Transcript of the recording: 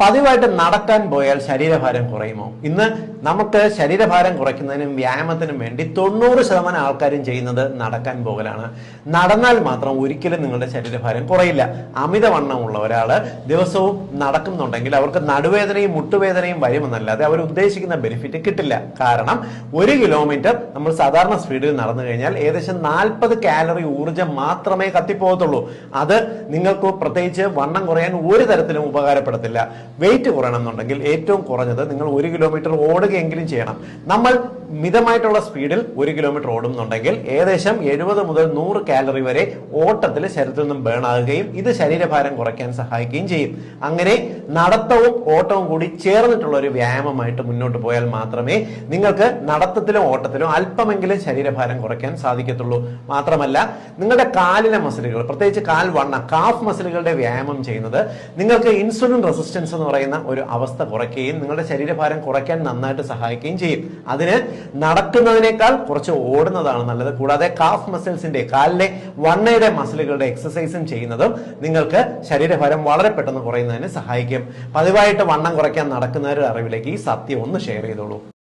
പതിവായിട്ട് നടക്കാൻ പോയാൽ ശരീരഭാരം കുറയുമോ? ഇന്ന് നമുക്ക് ശരീരഭാരം കുറയ്ക്കുന്നതിനും വ്യായാമത്തിനും വേണ്ടി 90% ആൾക്കാരും ചെയ്യുന്നത് നടക്കാൻ പോകലാണ്. നടന്നാൽ മാത്രം ഒരിക്കലും നിങ്ങളുടെ ശരീരഭാരം കുറയില്ല. അമിതവണ്ണമുള്ള ഒരാള് ദിവസവും നടക്കുന്നുണ്ടെങ്കിൽ അവർക്ക് നടുവേദനയും മുട്ടുവേദനയും വരുമെന്നല്ലാതെ അവർ ഉദ്ദേശിക്കുന്ന ബെനിഫിറ്റ് കിട്ടില്ല. കാരണം 1 കിലോമീറ്റർ നമ്മൾ സാധാരണ സ്പീഡിൽ നടന്നു കഴിഞ്ഞാൽ ഏകദേശം 40 കാലറി ഊർജ്ജം മാത്രമേ കത്തിപ്പോകത്തുള്ളൂ. അത് നിങ്ങൾക്ക് പ്രത്യേകിച്ച് വണ്ണം കുറയാൻ ഒരു തരത്തിലും ഉപകാരപ്പെടത്തില്ല. വെയിറ്റ് കുറയണമെന്നുണ്ടെങ്കിൽ ഏറ്റവും കുറഞ്ഞത് നിങ്ങൾ 1 കിലോമീറ്റർ ഓടുകയെങ്കിലും ചെയ്യണം. നമ്മൾ മിതമായിട്ടുള്ള സ്പീഡിൽ 1 കിലോമീറ്റർ ഓടുന്നുണ്ടെങ്കിൽ ഏകദേശം 70 മുതൽ 100 കാലറി വരെ ഓട്ടത്തിൽ ശരീരത്തിൽ നിന്നും ബേൺ ആകുകയും ഇത് ശരീരഭാരം കുറയ്ക്കാൻ സഹായിക്കുകയും ചെയ്യും. അങ്ങനെ നടത്തവും ഓട്ടവും കൂടി ചേർന്നിട്ടുള്ള ഒരു വ്യായാമമായിട്ട് മുന്നോട്ട് പോയാൽ മാത്രമേ നിങ്ങൾക്ക് നടത്തത്തിലും ഓട്ടത്തിലും അല്പമെങ്കിലും ശരീരഭാരം കുറയ്ക്കാൻ സാധിക്കത്തുള്ളൂ. മാത്രമല്ല, നിങ്ങളുടെ കാലിലെ മസിലുകൾ, പ്രത്യേകിച്ച് കാഫ് മസിലുകളുടെ വ്യായാമം ചെയ്യുന്നത് നിങ്ങൾക്ക് ഇൻസുലിൻ റെസിസ്റ്റൻസ് എന്ന് പറയുന്ന ഒരു അവസ്ഥ കുറയ്ക്കുകയും നിങ്ങളുടെ ശരീരഭാരം കുറയ്ക്കാൻ നന്നായിട്ട് സഹായിക്കുകയും ചെയ്യും. അതിന് നടക്കുന്നതിനേക്കാൾ കുറച്ച് ഓടുന്നതാണ് നല്ലത്. കൂടാതെ കാഫ് മസിൽസിന്റെ, കാലിലെ വണ്ണയുടെ മസിലുകളുടെ എക്സസൈസും ചെയ്യുന്നതും നിങ്ങൾക്ക് ശരീരഭാരം വളരെ പെട്ടെന്ന് കുറയുന്നതിന് സഹായിക്കും. പതിവായിട്ട് വണ്ണം കുറയ്ക്കാൻ നടക്കുന്നവരുടെ അറിവിലേക്ക് ഈ സത്യം ഒന്ന് ഷെയർ ചെയ്തോളൂ.